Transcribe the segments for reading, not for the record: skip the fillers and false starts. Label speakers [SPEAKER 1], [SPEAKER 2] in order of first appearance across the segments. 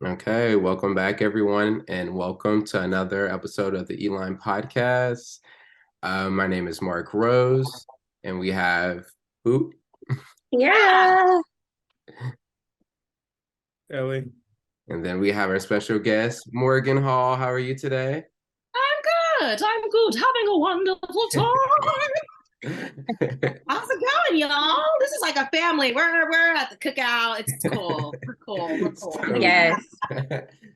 [SPEAKER 1] Okay, welcome back, everyone, and welcome to another episode of the Elime Podcast. My name is Mark Rose, and we have who?
[SPEAKER 2] Yeah.
[SPEAKER 3] Ellie.
[SPEAKER 1] And then we have our special guest, Morgan Hall. How are you today?
[SPEAKER 2] I'm good. Having a wonderful time. How's it going, y'all? This is like a family. We're at the cookout. It's cool. We're cool. We're cool.
[SPEAKER 1] Totally.
[SPEAKER 2] Yes.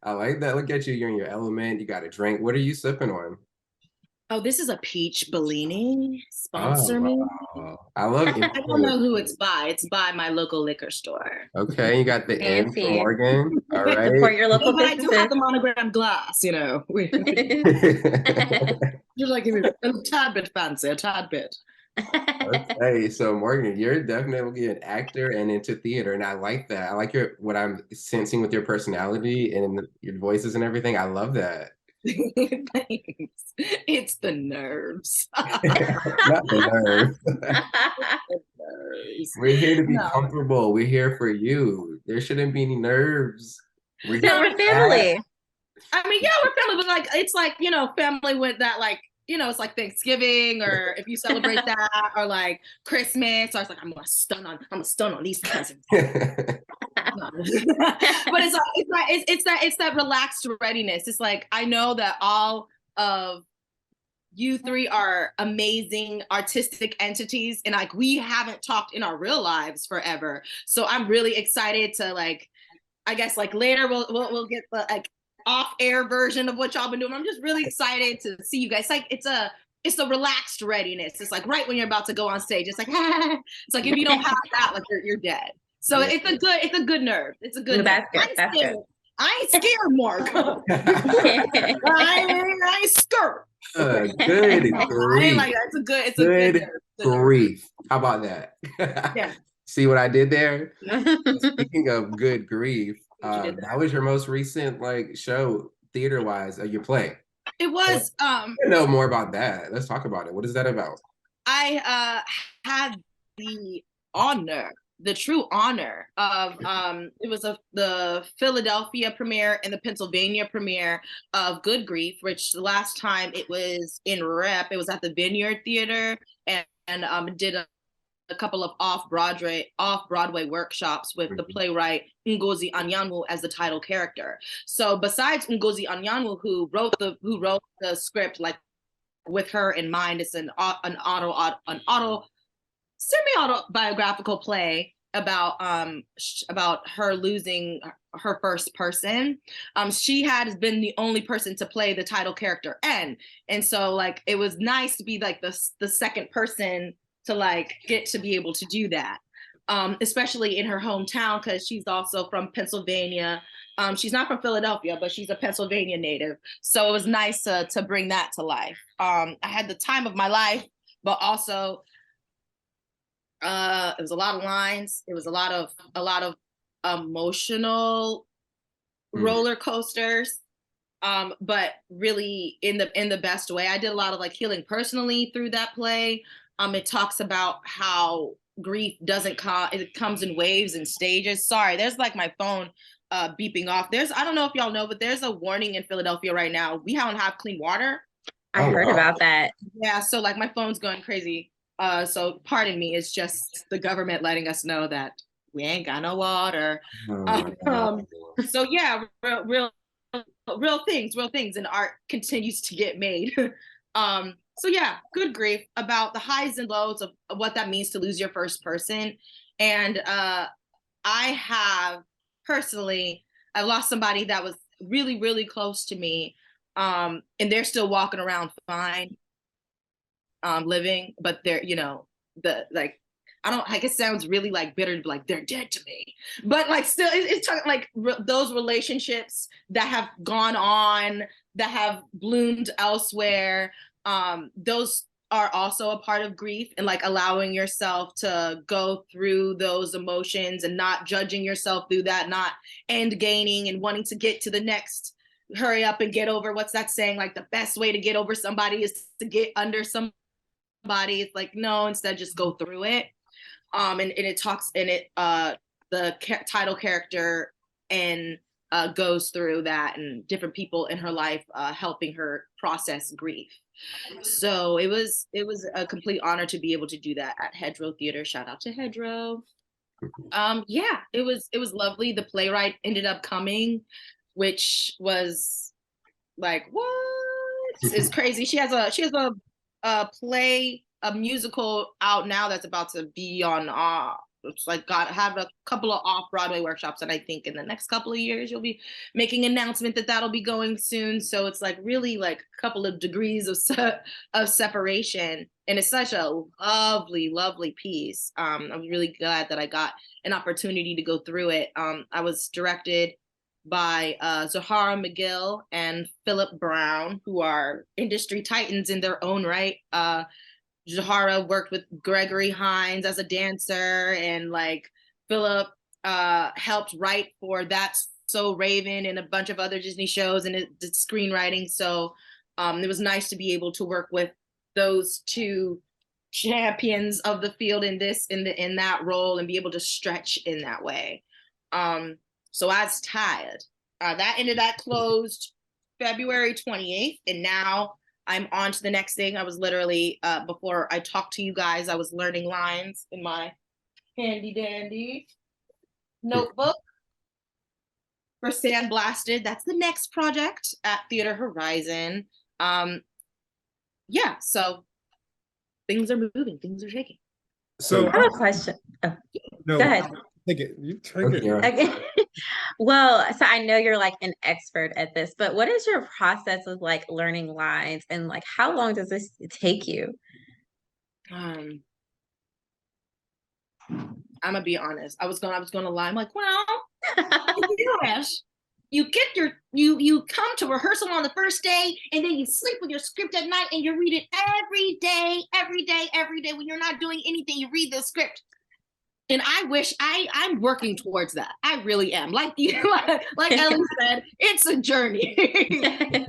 [SPEAKER 1] I like that. Look at you. You're in your element. You got a drink. What are you sipping on?
[SPEAKER 2] Oh, this is a peach Bellini. Sponsor me.
[SPEAKER 1] Wow. I love it.
[SPEAKER 2] I don't know who it's by. It's by my local liquor store.
[SPEAKER 1] Okay, you got the N for
[SPEAKER 2] Fancy.
[SPEAKER 1] Morgan. All right.
[SPEAKER 2] Support your local but I do have the monogram glass, you know. Just like a tad bit fancy, a tad bit.
[SPEAKER 1] Okay, so Morgan, you're definitely an actor and into theater, and I like that. I like what I'm sensing with your personality and your voices and everything. I love that.
[SPEAKER 2] Thanks. It's the nerves.
[SPEAKER 1] Not the nerves. We're here to be comfortable. We're here for you. There shouldn't be any nerves.
[SPEAKER 2] We're family. I mean, yeah, we're family, but like it's like, you know, family with that, like, you know, it's like Thanksgiving, or if you celebrate that, or like Christmas. So I was like, I'm gonna stun on these cousins. But it's that relaxed readiness. It's like, I know that all of you three are amazing artistic entities, and like we haven't talked in our real lives forever. So I'm really excited to, like, I guess like later we'll get the like off-air version of what y'all been doing. I'm just really excited to see you guys. Like it's a relaxed readiness. It's like right when you're about to go on stage, it's like it's like if you don't have that, like you're dead. So it's a good nerve. It's a good nerve. That's good. I ain't scared, Mark. I ain't scared.
[SPEAKER 1] Good grief.
[SPEAKER 2] Like, it's a
[SPEAKER 1] good grief. How about that? Yeah. See what I did there? Speaking of good grief, that was your most recent like show theater-wise, your play.
[SPEAKER 2] It was.
[SPEAKER 1] I know more about that. Let's talk about it. What is that about?
[SPEAKER 2] I had the true honor of it was the Philadelphia premiere and the Pennsylvania premiere of Good Grief, which the last time it was in Rep, it was at the Vineyard Theater, and did a couple of off-Broadway workshops with the playwright Ngozi Anyanwu as the title character. So besides Ngozi Anyanwu, who wrote the script, like with her in mind, it's an semi-autobiographical play about her losing her first person. She has been the only person to play the title character N, and so like it was nice to be like the second person to like get to be able to do that, especially in her hometown, because she's also from Pennsylvania. She's not from Philadelphia, but she's a Pennsylvania native. So it was nice to bring that to life. I had the time of my life, but also it was a lot of lines. It was a lot of emotional roller coasters. But really in the best way. I did a lot of like healing personally through that play. It talks about how grief it comes in waves and stages. Sorry, there's like my phone beeping off. I don't know if y'all know, but there's a warning in Philadelphia right now. We don't have clean water.
[SPEAKER 4] I heard about that.
[SPEAKER 2] Yeah, so like my phone's going crazy. So pardon me, it's just the government letting us know that we ain't got no water. So yeah, real things, and art continues to get made. So yeah, Good Grief, about the highs and lows of what that means to lose your first person. And I have personally, I lost somebody that was really, really close to me. And they're still walking around fine, living, but they're, you know, it sounds really like bitter, like they're dead to me, but like still it's like those relationships that have gone on, that have bloomed elsewhere. Those are also a part of grief, and like allowing yourself to go through those emotions and not judging yourself through that, not end gaining and wanting to get to the next, hurry up and get over. What's that saying? Like the best way to get over somebody is to get under somebody. It's like, no, instead just go through it. And it talks in it, the title character and goes through that, and different people in her life helping her process grief. So it was a complete honor to be able to do that at Hedgerow Theater. Shout out to Hedgerow. Yeah, it was lovely. The playwright ended up coming, which was like, what? It's crazy. She has a play, a musical out now that's about to be on it's like have a couple of off-Broadway workshops, and I think in the next couple of years you'll be making an announcement that that'll be going soon. So it's like really like a couple of degrees of separation, and it's such a lovely piece. I was really glad that I got an opportunity to go through it. I was directed by Zahara McGill and Philip Brown, who are industry titans in their own right. Zahara worked with Gregory Hines as a dancer, and like Philip helped write for That's So Raven and a bunch of other Disney shows, and did screenwriting. So it was nice to be able to work with those two champions of the field in that role, and be able to stretch in that way. So I was tired. That closed February 28th, and now I'm on to the next thing. I was literally, before I talked to you guys, I was learning lines in my handy dandy notebook for Sandblasted. That's the next project at Theater Horizon. Yeah, so things are moving, things are shaking.
[SPEAKER 4] So I have a question. Oh, no, go ahead.
[SPEAKER 3] Take it. You take it.
[SPEAKER 4] Okay. Well, so I know you're like an expert at this, but what is your process of like learning lines, and like how long does this take you?
[SPEAKER 2] I'm gonna be honest. I was gonna lie. I'm like, well, you get you come to rehearsal on the first day, and then you sleep with your script at night, and you read it every day when you're not doing anything. You read the script. And I wish I'm working towards that. I really am. Like Ellie said, it's a journey.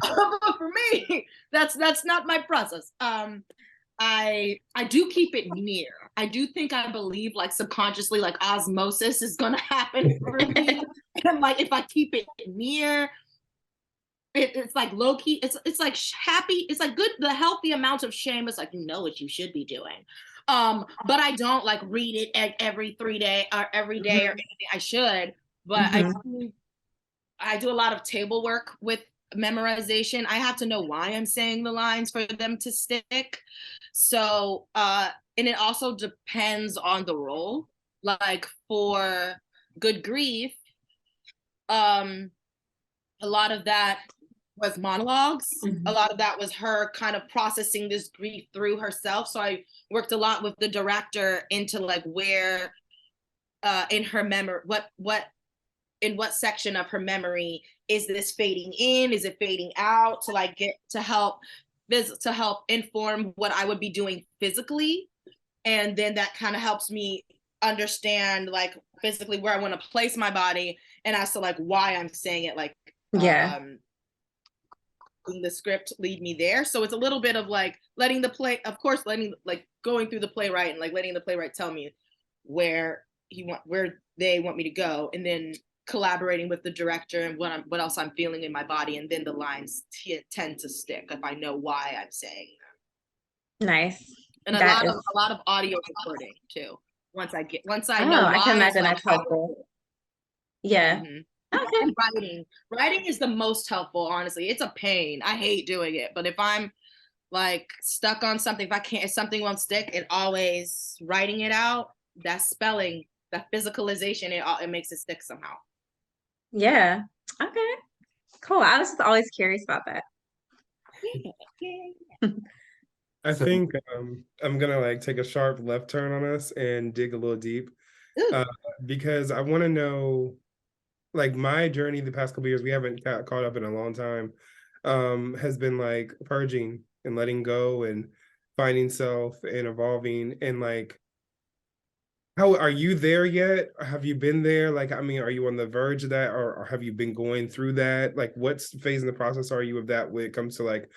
[SPEAKER 2] But for me, that's not my process. I do keep it near. I do think I believe like subconsciously like osmosis is gonna happen for me. And like if I keep it near, it's like low key. It's like happy. It's like good. The healthy amount of shame is like, you know what you should be doing. But I don't like read it every 3 day or every day or anything. I should, but I do a lot of table work with memorization. I have to know why I'm saying the lines for them to stick. So, and it also depends on the role. Like for Good Grief, a lot of that was monologues. A lot of that was her kind of processing this grief through herself. So I worked a lot with the director into like where in her memory, in what section of her memory is this fading in? Is it fading out? To like get to help inform what I would be doing physically. And then that kind of helps me understand like physically where I want to place my body, and as to like why I'm saying it, like the script lead me there. So it's a little bit of like letting going through the playwright and like letting the playwright tell me where they want me to go, and then collaborating with the director and what else I'm feeling in my body, and then the lines tend to stick if I know why I'm saying them.
[SPEAKER 4] Nice.
[SPEAKER 2] And a lot of audio recording too. Once I know why,
[SPEAKER 4] I can imagine that's helpful. Yeah.
[SPEAKER 2] Okay. Writing is the most helpful, honestly. It's a pain. I hate doing it, but if I'm like stuck on something, if something won't stick, it always writing it out, that spelling, that physicalization, it makes it stick somehow.
[SPEAKER 4] Yeah. Okay. Cool. I was just always curious about that.
[SPEAKER 3] I think I'm gonna like take a sharp left turn on us and dig a little deep, because I want to know, like my journey the past couple of years, we haven't caught up in a long time, has been like purging and letting go and finding self and evolving. And like, how are you there yet? Have you been there? Like, I mean, are you on the verge of that, or have you been going through that? Like, what phase in the process are you of that when it comes to like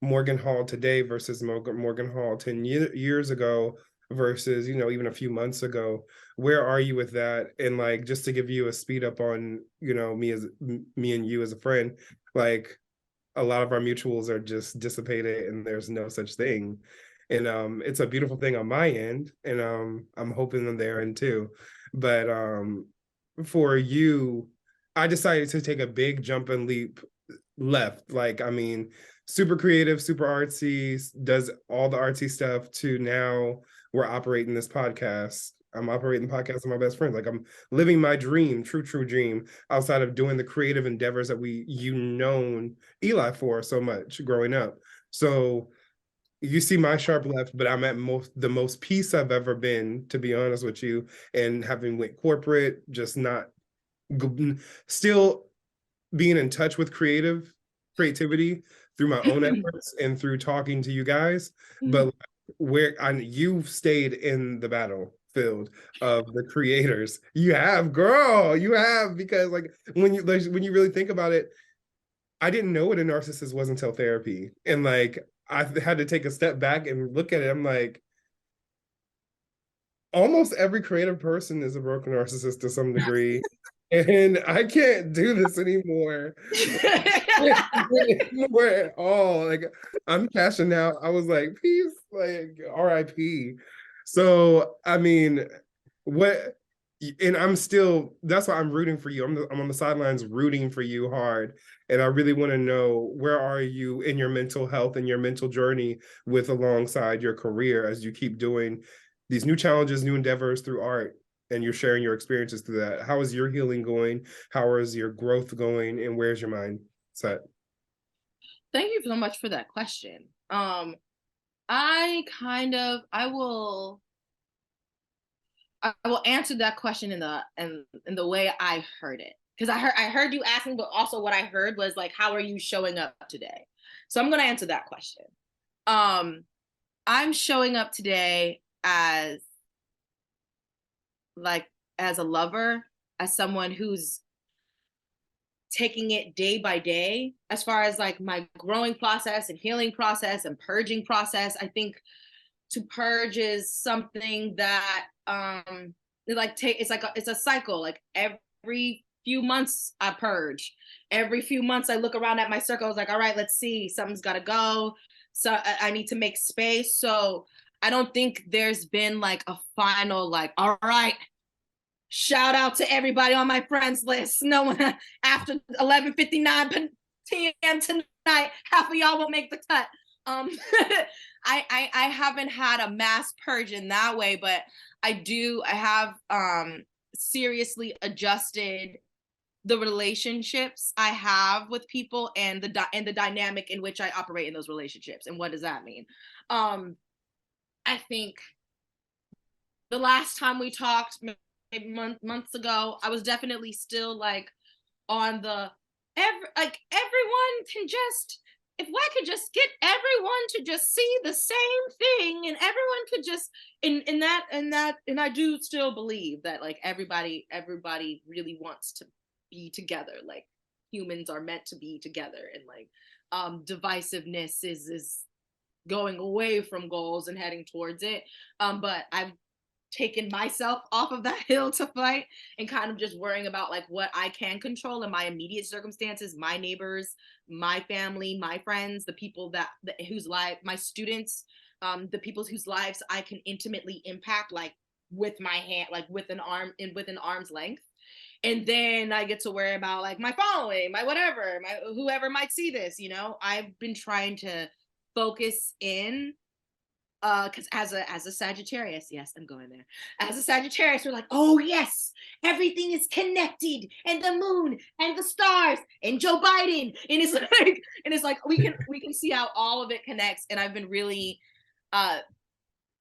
[SPEAKER 3] Morgan Hall today versus Morgan Hall 10 years ago versus, even a few months ago? where are you with that? And like, just to give you a speed up on, you know, me and you as a friend, like a lot of our mutuals are just dissipated and there's no such thing. And it's a beautiful thing on my end, and I'm hoping on their end too. But for you, I decided to take a big jump and leap left. Like, I mean, super creative, super artsy, does all the artsy stuff, to now we're operating this podcast. I'm operating the podcast with my best friends. Like, I'm living my dream, true dream, outside of doing the creative endeavors that you known Eli for so much growing up. So you see my sharp left, but I'm at the most peace I've ever been, to be honest with you. And having went corporate, just not still being in touch with creativity through my own efforts and through talking to you guys. But you've stayed in the battlefield of the creators. You have, girl, because like when you really think about it, I didn't know what a narcissist was until therapy. And like, I had to take a step back and look at it. I'm like, almost every creative person is a broken narcissist to some degree. And I can't do this anymore. At all. Like, I'm cashing out. I was like, peace, like RIP. So, I mean, and that's why I'm rooting for you. I'm on the sidelines rooting for you hard. And I really want to know, where are you in your mental health and your mental journey alongside your career, as you keep doing these new challenges, new endeavors through art, and you're sharing your experiences through that. How is your healing going? How is your growth going? And where's your mind set?
[SPEAKER 2] Thank you so much for that question. I will answer that question in the way I heard it. Because I heard you asking, but also what I heard was like, how are you showing up today? So I'm going to answer that question. I'm showing up today as a lover, as someone who's taking it day by day, as far as like my growing process and healing process and purging process. I think to purge is something that it's a cycle. Like every few months I purge. Every few months I look around at my circle. I was like, all right, let's see, something's got to go. So I need to make space. So I don't think there's been like a final, like, all right, shout out to everybody on my friends list. No one after 11:59 p.m. tonight, half of y'all won't make the cut. I haven't had a mass purge in that way, but I have seriously adjusted the relationships I have with people and the dynamic in which I operate in those relationships. And what does that mean? I think the last time we talked, maybe months ago, I was definitely still like on the everyone can just, if I could just get everyone to just see the same thing, and everyone could just and I do still believe that like everybody really wants to be together. Like humans are meant to be together, and like divisiveness is going away from goals and heading towards it. But I've taken myself off of that hill to fight and kind of just worrying about like what I can control in my immediate circumstances, my neighbors, my family, my friends, the people whose life, my students, the people whose lives I can intimately impact, like with my hand, like within arm's length. And then I get to worry about like my following, my whatever, my whoever might see this, you know. I've been trying to focus in because as a Sagittarius, yes, I'm going there. As a Sagittarius, we're like, oh yes, everything is connected, and the moon and the stars and Joe Biden, and it's like we can see how all of it connects. And I've been really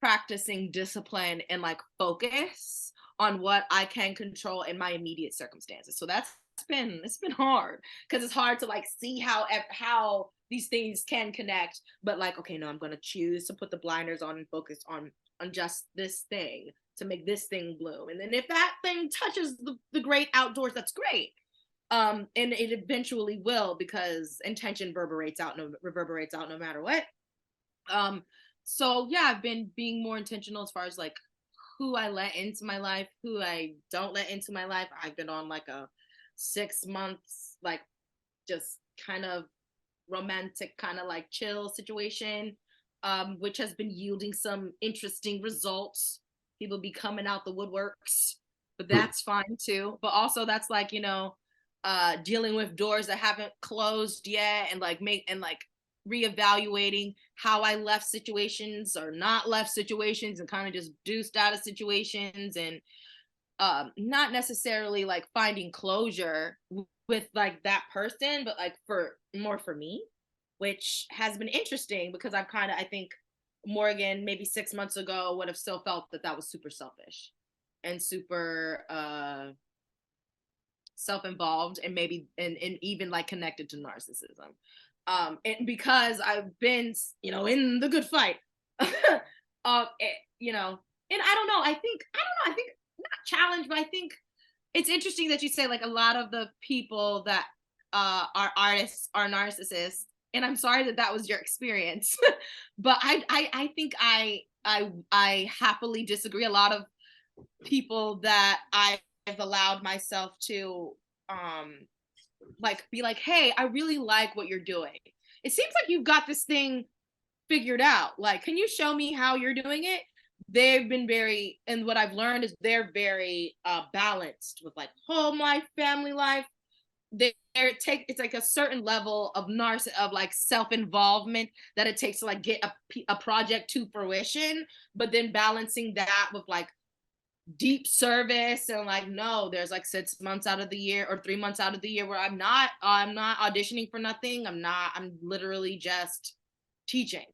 [SPEAKER 2] practicing discipline and like focus on what I can control in my immediate circumstances. So it's been hard, because it's hard to like see how these things can connect, but like, okay, no, I'm going to choose to put the blinders on and focus on just this thing to make this thing bloom. And then if that thing touches the great outdoors, that's great. And it eventually will, because intention reverberates out no matter what. So yeah, I've been being more intentional as far as like who I let into my life, who I don't let into my life. I've been on like a 6 months, like just kind of romantic, kind of like chill situation, which has been yielding some interesting results. People be coming out the woodworks, but that's fine too. But also that's like, dealing with doors that haven't closed yet, and like reevaluating how I left situations or not left situations, and kind of just deuced out of situations, and not necessarily like finding closure with like that person, but like for me, which has been interesting because I think Morgan maybe 6 months ago would have still felt that was super selfish and super self-involved, and maybe and even like connected to narcissism. And because I've been, in the good fight, and I don't know, I think not challenged, but I think it's interesting that you say like a lot of the people that are artists are narcissists, and I'm sorry that was your experience, but I think I happily disagree. A lot of people that I've allowed myself to like be like, hey, I really like what you're doing. It seems like you've got this thing figured out. Like, can you show me how you're doing it? They've been very, and what I've learned is they're very balanced with like home life, family life. It's like a certain level of like self-involvement that it takes to like get a project to fruition, but then balancing that with like deep service, and like, no, there's like 6 months out of the year or 3 months out of the year where I'm not auditioning for nothing. I'm literally just teaching.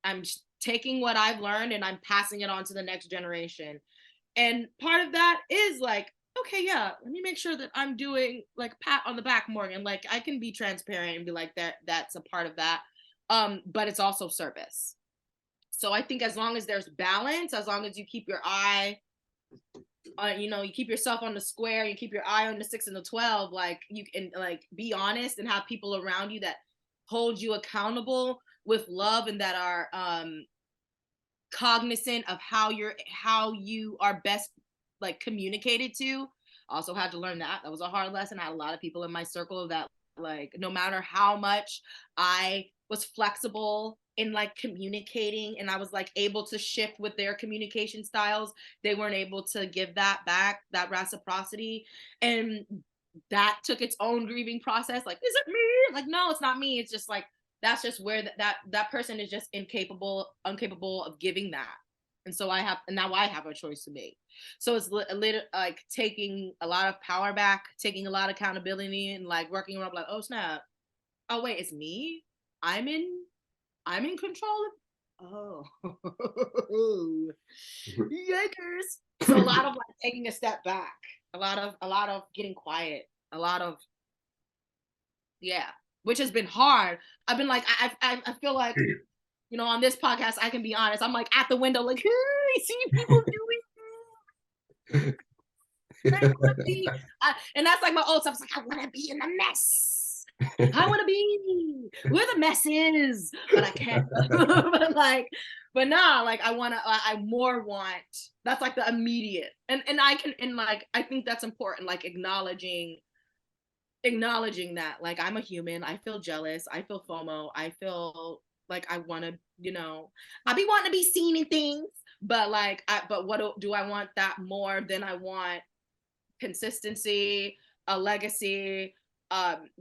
[SPEAKER 2] I'm taking what I've learned and I'm passing it on to the next generation. And part of that is like, okay, yeah, let me make sure that I'm doing like pat on the back, Morgan. Like I can be transparent and be like that's a part of that. But it's also service. So I think as long as there's balance, as long as you keep your eye you keep yourself on the square, you keep your eye on the 6 and the 12, like you can like be honest and have people around you that hold you accountable with love and that are cognizant of how you are best like communicated to. Also had to learn that was a hard lesson. I had a lot of people in my circle that like no matter how much I was flexible in like communicating and I was like able to shift with their communication styles, they weren't able to give that back, that reciprocity. And that took its own grieving process. Like, is it me? Like, no, it's not me. It's just like, that's just where that person is just incapable of giving that. And so now I have a choice to make. So it's a little like taking a lot of power back, taking a lot of accountability, and like working around like, oh snap, oh wait, it's me. I'm in control of. Oh, yikers! So a lot of like taking a step back, a lot of getting quiet, a lot of which has been hard. I've been like, I feel like, on this podcast, I can be honest. I'm like at the window, like, hey, I see people doing and that's like my old stuff. It's like, I want to be in the mess. I want to be where the mess is, but I can't. but nah, like I more want, that's like the immediate. And I can, and like, I think that's important, like acknowledging that, like, I'm a human. I feel jealous. I feel FOMO. I feel like I want to, I be wanting to be seen in things, but like, but what do I want that more than I want consistency, a legacy,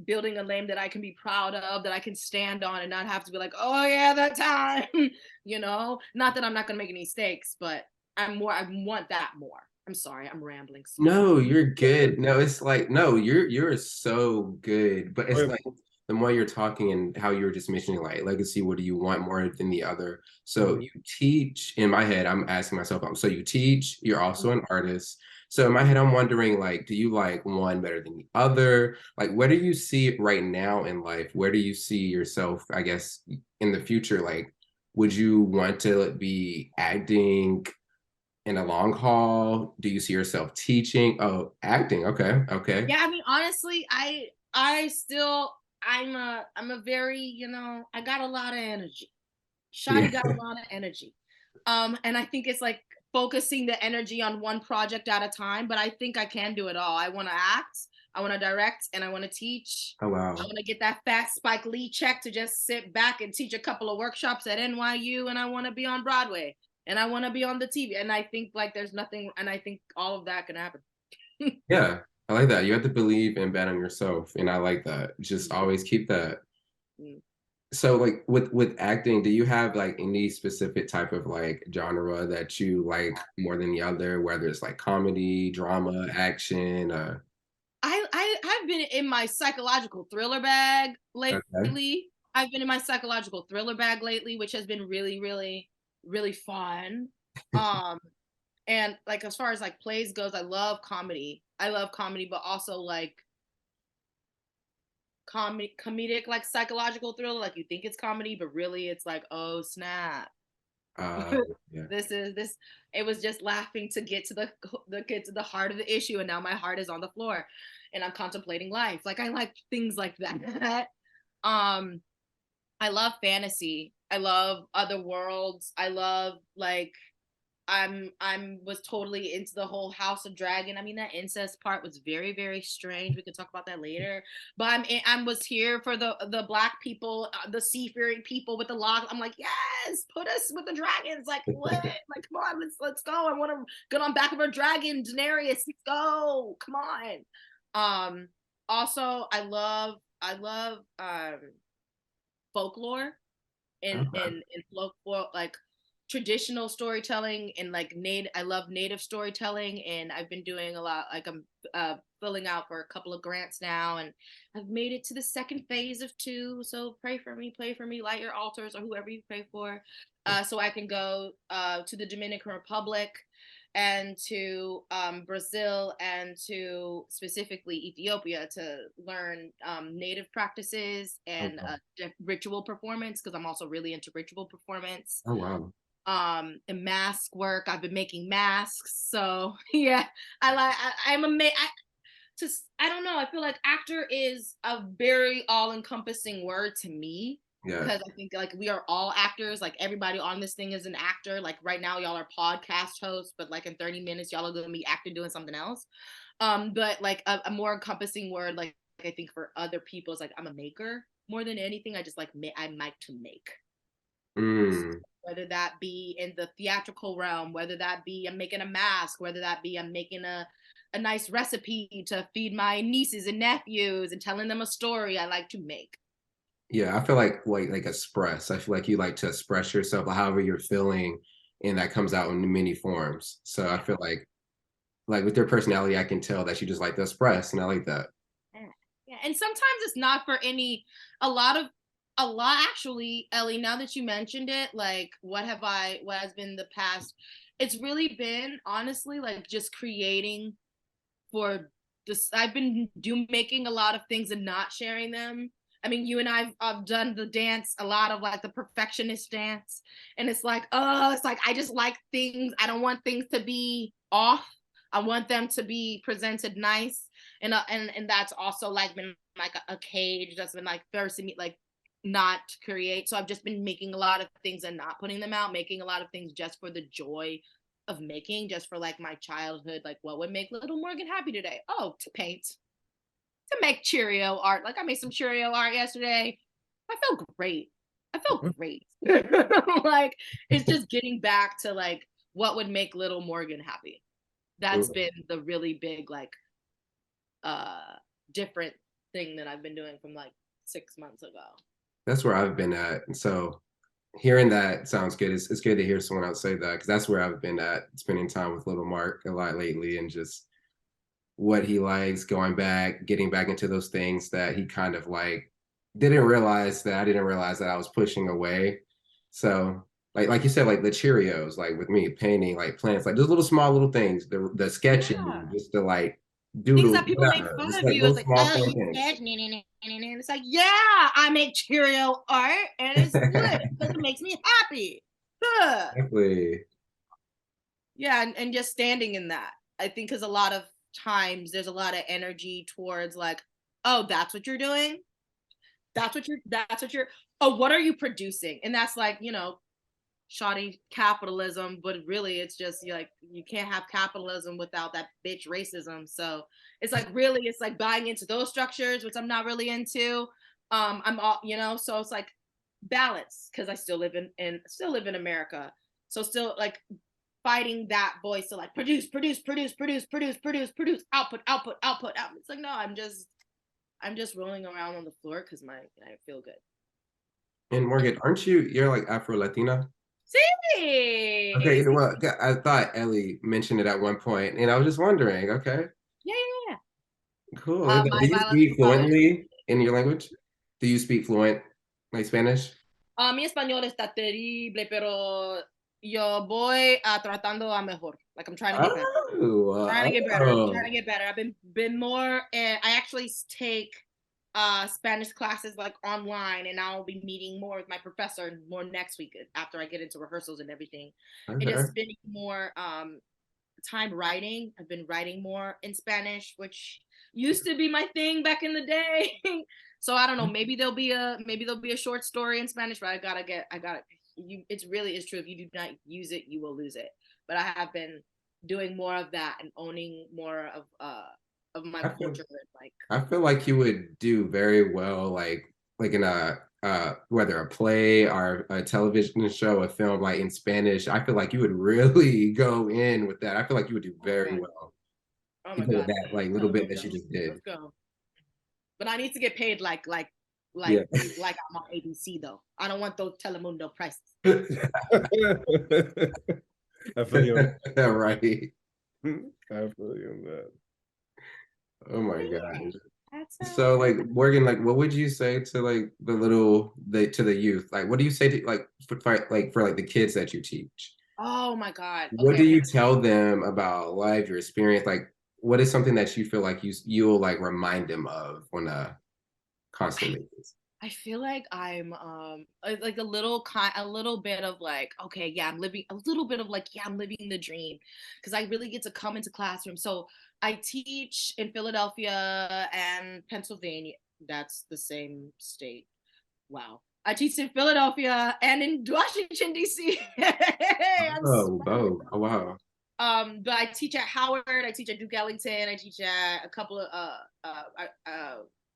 [SPEAKER 2] building a name that I can be proud of, that I can stand on and not have to be like, oh yeah, that time, not that I'm not going to make any mistakes, but I want that more. I'm sorry, I'm rambling.
[SPEAKER 1] No, you're good. No, it's like, no, you're so good. But it's like the more you're talking and how you were just mentioning like legacy, what do you want more than the other? So you teach, in my head, I'm asking myself, so you teach, you're also an artist. So in my head, I'm wondering, like, do you like one better than the other? Like, where do you see it right now in life? Where do you see yourself, I guess, in the future? Like, would you want to be acting in a long haul? Do you see yourself teaching? Oh, acting. Okay.
[SPEAKER 2] Yeah, I mean, honestly, I'm a very, I got a lot of energy. Shawty got a lot of energy. And I think it's like focusing the energy on one project at a time, but I think I can do it all. I want to act, I want to direct, and I want to teach.
[SPEAKER 1] Oh, wow.
[SPEAKER 2] I want to get that fat Spike Lee check to just sit back and teach a couple of workshops at NYU, and I want to be on Broadway, and I want to be on the TV. And I think like there's nothing, and I think all of that can happen.
[SPEAKER 1] Yeah, I like that. You have to believe and bet on yourself, and I like that. Just always keep that. So like with acting, do you have like any specific type of like genre that you like more than the other, whether it's like comedy, drama, action?
[SPEAKER 2] I've been in my psychological thriller bag lately.
[SPEAKER 1] Okay.
[SPEAKER 2] I've been in my psychological thriller bag lately, which has been really, really, really fun. And like as far as like plays goes, I love comedy. But also like comedic, like psychological thriller. Like you think it's comedy, but really it's like, oh snap.
[SPEAKER 1] Yeah.
[SPEAKER 2] This it was just laughing to get to the heart of the issue, and now my heart is on the floor and I'm contemplating life. Like I like things like that. I love fantasy. I love other worlds. I love like I'm was totally into the whole House of Dragon. I mean, that incest part was very, very strange. We could talk about that later. But I was here for the Black people, the seafaring people with the lock. I'm like, yes, put us with the dragons. Like what? Like come on, let's go. I want to get on back of a dragon, Daenerys. Let's go. Come on. Also, I love folklore and folklore like traditional storytelling and like I love native storytelling, and I've been doing a lot. Like I'm filling out for a couple of grants now, and I've made it to the second phase of 2. So pray for me, light your altars, or whoever you pray for, so I can go to the Dominican Republic and to Brazil and to specifically Ethiopia to learn native practices and ritual performance, because I'm also really into ritual performance.
[SPEAKER 1] Oh wow.
[SPEAKER 2] And mask work. I've been making masks. So yeah, I don't know. I feel like actor is a very all-encompassing word to me.
[SPEAKER 1] Yeah.
[SPEAKER 2] Because I think like we are all actors. Like everybody on this thing is an actor. Like right now y'all are podcast hosts, but like in 30 minutes y'all are gonna be acting doing something else. But like a more encompassing word, like I think for other people is like I'm a maker more than anything. I just like I like to make. Whether that be in the theatrical realm, whether that be I'm making a mask, whether that be I'm making a nice recipe to feed my nieces and nephews and telling them a story, I like to make.
[SPEAKER 1] Yeah, I feel like express. I feel like you like to express yourself however you're feeling, and that comes out in many forms. So I feel like with your personality, I can tell that you just like to express, and I like that.
[SPEAKER 2] Yeah, and sometimes it's not for a lot actually, Ellie, now that you mentioned it, like what has been the past, it's really been honestly like just creating for this. I've been making a lot of things and not sharing them. I mean, you and I've done the dance, a lot of like the perfectionist dance, and it's like, it's like I just like things. I don't want things to be off. I want them to be presented nice, and that's also like been like a cage that's been like forcing me like not create. So I've just been making a lot of things and not putting them out, making a lot of things just for the joy of making, just for like my childhood, like what would make little Morgan happy today? Oh, to paint, to make Cheerio art. Like I made some Cheerio art yesterday. I felt great. Like it's just getting back to like what would make little Morgan happy. That's been the really big like different thing that I've been doing from like 6 months ago.
[SPEAKER 1] That's where I've been at. And so hearing that sounds good. It's good to hear someone else say that, because that's where I've been at, spending time with little Mark a lot lately, and just what he likes, getting back into those things that he kind of like I didn't realize that I was pushing away. So like you said, like the Cheerios, like with me painting like plants, like those little things, the sketching, just to like doodle,
[SPEAKER 2] things that people make fun of you. It's like, oh, you sketch, and it's like, yeah, I make Cheerio art, and it's good because it makes me happy.
[SPEAKER 1] Exactly.
[SPEAKER 2] Yeah, and just standing in that, I think, because a lot of times there's a lot of energy towards like, oh, that's what you're doing. That's what you're. Oh, what are you producing? And that's like, shoddy capitalism, but really it's just like you can't have capitalism without that bitch racism. So it's like really it's like buying into those structures, which I'm not really into. I'm all so it's like balance because I still live in America. So still like fighting that voice to like produce, output. It's like no, I'm just rolling around on the floor because I feel good.
[SPEAKER 1] And Morgan, you're like Afro Latina?
[SPEAKER 2] Sí.
[SPEAKER 1] Okay, well, I thought Ellie mentioned it at one point, and I was just wondering, okay,
[SPEAKER 2] Yeah.
[SPEAKER 1] cool. Do
[SPEAKER 2] My
[SPEAKER 1] you speak
[SPEAKER 2] biological father.
[SPEAKER 1] fluently in your language? Do you speak fluent, like Spanish?
[SPEAKER 2] Mi español está terrible, pero yo voy tratando a mejor. Like I'm trying to get better. Trying to get better. Trying to get better. I've been more. I actually take Spanish classes like online, and I'll be meeting more with my professor more next week after I get into rehearsals and everything.
[SPEAKER 1] Okay.
[SPEAKER 2] And just spending more time writing. I've been writing more in Spanish, which used to be my thing back in the day. So I don't know. Maybe there'll be a short story in Spanish, but I gotta. It's really is true. If you do not use it, you will lose it. But I have been doing more of that and owning more of my culture.
[SPEAKER 1] I feel like you would do very well, like in a whether a play or a television show, a film, like in Spanish. I feel like you would really go in with that. I feel like you would do very well.
[SPEAKER 2] Oh my God.
[SPEAKER 1] That like little bit that you just did.
[SPEAKER 2] Let's go. But I need to get paid like I'm on ABC though. I don't want those Telemundo prices.
[SPEAKER 3] I feel you.
[SPEAKER 1] Right.
[SPEAKER 3] I feel you on that.
[SPEAKER 1] Oh my God. So like Morgan, like what would you say to like to the youth? Like what do you say to like for the kids that you teach?
[SPEAKER 2] Oh my God.
[SPEAKER 1] What do you tell them about life, your experience? Like what is something that you feel like you'll like remind them of on a constant basis?
[SPEAKER 2] I feel like I'm like a little bit of like, okay, yeah, I'm living a little bit of like, yeah, I'm living the dream because I really get to come into classroom. So I teach in Philadelphia and Pennsylvania. That's the same state. Wow. I teach in Philadelphia and in Washington, D.C.
[SPEAKER 1] Oh, wow.
[SPEAKER 2] But I teach at Howard, I teach at Duke Ellington, I teach at a couple of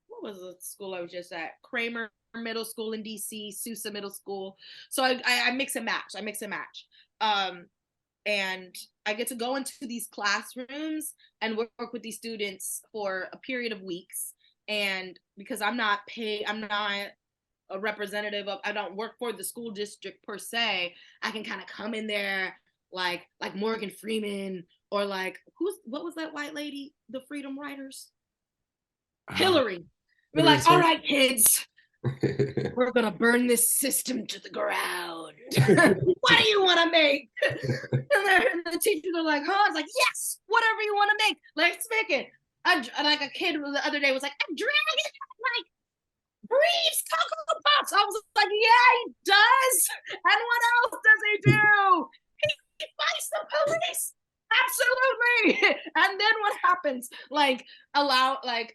[SPEAKER 2] what was the school I was just at? Kramer Middle School in DC, Sousa Middle School. So I mix and match. And I get to go into these classrooms and work with these students for a period of weeks. And because I'm not a representative of, I don't work for the school district per se, I can kind of come in there like Morgan Freeman or like what was that white lady, the Freedom Riders? Hillary. We're like, all right, kids, we're gonna burn this system to the ground. What do you want to make? And the teachers are like, huh? It's like, yes, whatever you want to make, let's make it. Like a kid the other day was like, I'm dragging like Breeze Cocoa Puffs. I was like, yeah, he does. And what else does he do? He fights the police. Absolutely. And then what happens? Like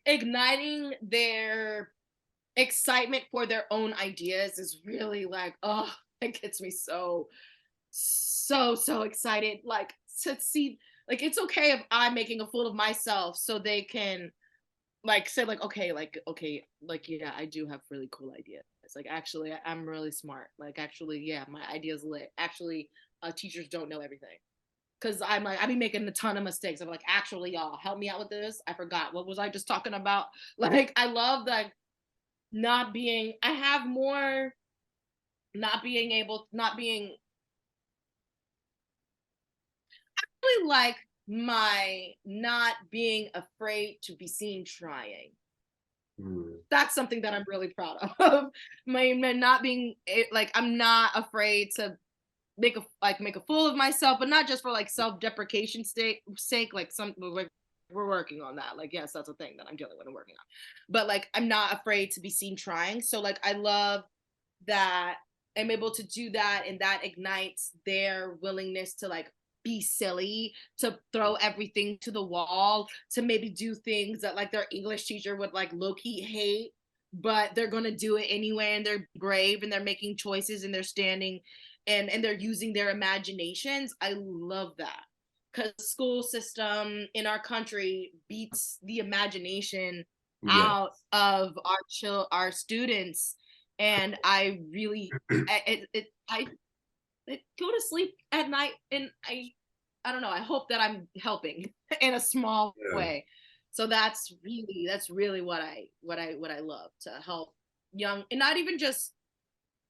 [SPEAKER 2] igniting their excitement for their own ideas is really like, oh, it gets me so excited. Like to see, like it's okay if I'm making a fool of myself, so they can like say like, okay, yeah, I do have really cool ideas. It's like actually I'm really smart. Like actually, yeah, my idea's lit. Actually, teachers don't know everything. Cause I'm like, I be making a ton of mistakes. I'm like, actually, y'all, help me out with this. I forgot. What was I just talking about? Like, I love that I really like my not being afraid to be seen trying. That's something that I'm really proud of. my not being like, I'm not afraid to make a fool of myself, but not just for like self-deprecation sake, like we're working on that. Like, yes, that's a thing that I'm dealing with and working on. But like, I'm not afraid to be seen trying. So like, I love that I'm able to do that, and that ignites their willingness to like be silly, to throw everything to the wall, to maybe do things that like their English teacher would like low-key hate, but they're gonna do it anyway, and they're brave, and they're making choices, and they're standing and they're using their imaginations. I love that, because the school system in our country beats the imagination out of our students. And I really I go to sleep at night, and I don't know, I hope that I'm helping in a small way. So that's really what I love, to help young, and not even just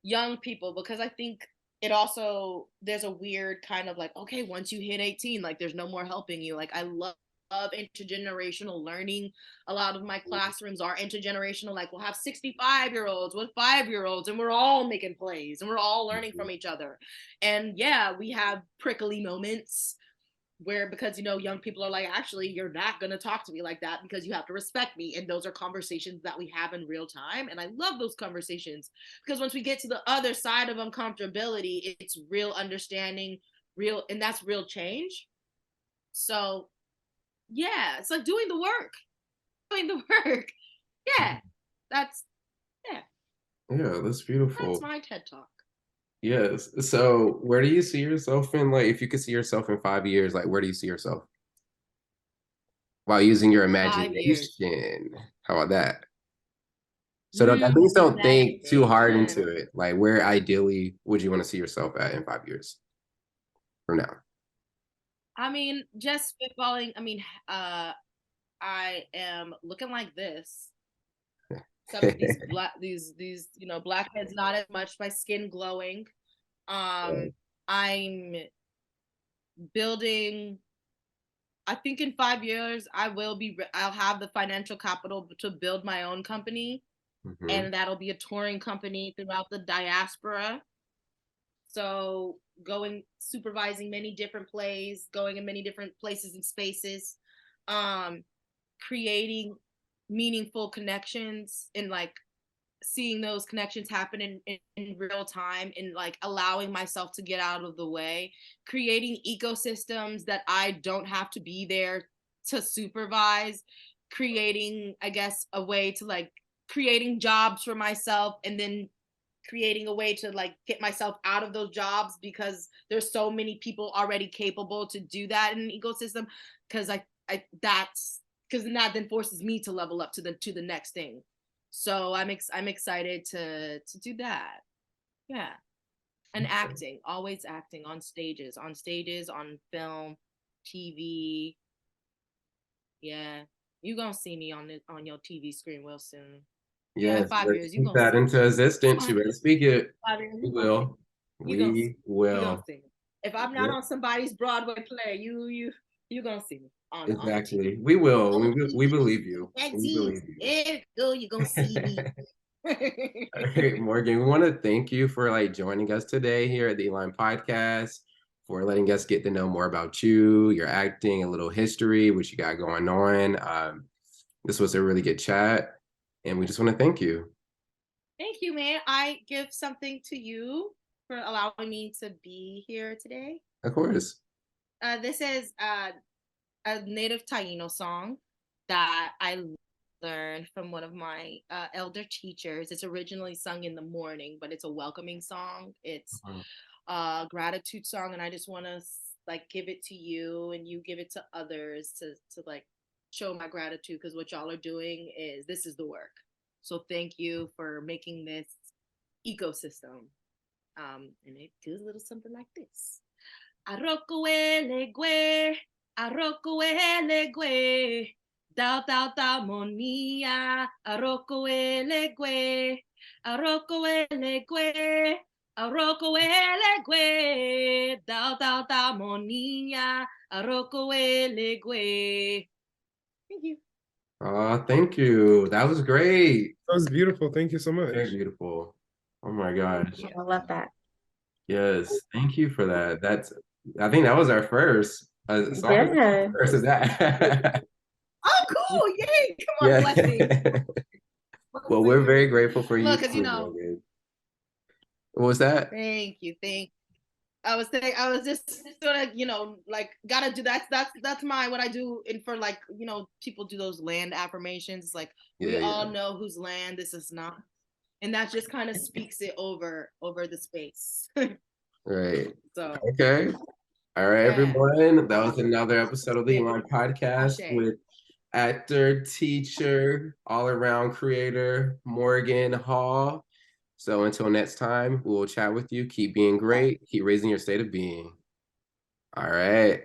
[SPEAKER 2] young people, because I think it also, there's a weird kind of like, okay, once you hit 18, like there's no more helping you. Like I love intergenerational learning. A lot of my classrooms are intergenerational. Like we'll have 65-year-olds with 5-year-olds, and we're all making plays, and we're all learning from each other. And yeah, we have prickly moments where, because young people are like, actually, you're not going to talk to me like that, because you have to respect me. And those are conversations that we have in real time, and I love those conversations, because once we get to the other side of uncomfortability, it's real understanding, and that's real change. So yeah, it's like doing the work. Yeah, that's
[SPEAKER 1] beautiful.
[SPEAKER 2] That's my TED Talk.
[SPEAKER 1] Yes. So where do you see yourself in, like, if you could see yourself in 5 years, like, where do you see yourself while using your imagination? How about that? So please don't think too hard into it. Like, where ideally would you want to see yourself at in 5 years from now?
[SPEAKER 2] I mean, just spitballing. I mean, I am looking like this. Some of these blackheads, not as much. My skin glowing. I'm building. I think in 5 years I'll have the financial capital to build my own company, and that'll be a touring company throughout the diaspora. So supervising many different plays, going in many different places and spaces, creating meaningful connections, and like seeing those connections happen in real time, and like allowing myself to get out of the way, creating ecosystems that I don't have to be there to supervise, creating, I guess, a way to like creating jobs for myself, and then creating a way to like get myself out of those jobs, because there's so many people already capable to do that in an ecosystem, because that's because that then forces me to level up to the next thing. So I'm excited to do that. Yeah. And acting, always acting on stages, on film, TV. Yeah. You're going to see me on your TV screen real soon.
[SPEAKER 1] Yes,
[SPEAKER 2] in 5 years, you're
[SPEAKER 1] speak that into existence. You better speak it.
[SPEAKER 2] 5 years,
[SPEAKER 1] We will. We will.
[SPEAKER 2] If I'm not on somebody's Broadway play, you're going to see me.
[SPEAKER 1] Exactly. We will. We believe you. We believe you.
[SPEAKER 2] You're going to see me.
[SPEAKER 1] All right, Morgan, we want to thank you for like joining us today here at the Elime Podcast, for letting us get to know more about you, your acting, a little history, what you got going on. This was a really good chat, and we just want to thank you.
[SPEAKER 2] Thank you, man. I give something to you for allowing me to be here today.
[SPEAKER 1] Of course.
[SPEAKER 2] This is a native Taino song that I learned from one of my elder teachers. It's originally sung in the morning, but it's a welcoming song. It's a gratitude song, and I just want to like give it to you, and you give it to others to like show my gratitude, because what y'all are doing this is the work. So thank you for making this ecosystem. And it goes a little something like this. Arrokoele gwe, arrokoele gwe, dao dao dao monia, arrokoele gwe, arrokoele gwe, arrokoele gwe, dao dao dao monia, arrokoele gwe. Thank you.
[SPEAKER 1] Thank you. That was great.
[SPEAKER 3] That was beautiful. Thank you so much.
[SPEAKER 1] Very beautiful. Oh my gosh.
[SPEAKER 4] I love that.
[SPEAKER 1] Yes. Thank you for that. I think that was our first song.
[SPEAKER 4] Yeah.
[SPEAKER 1] First of that.
[SPEAKER 2] Oh, cool. Yay. Come on, blessing.
[SPEAKER 1] Well, we're very grateful for you.
[SPEAKER 2] Look, because
[SPEAKER 1] what was that?
[SPEAKER 2] Thank you. I was just sort of, like gotta do that's what I do. And for like, people do those land affirmations. It's like, we all know whose land this is not. And that just kind of speaks it over the space.
[SPEAKER 1] Right.
[SPEAKER 2] So
[SPEAKER 1] okay. All right,
[SPEAKER 2] yeah.
[SPEAKER 1] everyone. That was another episode of the Elime Podcast
[SPEAKER 2] Ashe.
[SPEAKER 1] with actor, teacher, all-around creator, Morgan Hall. So until next time, we will chat with you. Keep being great. Keep raising your state of being. All right.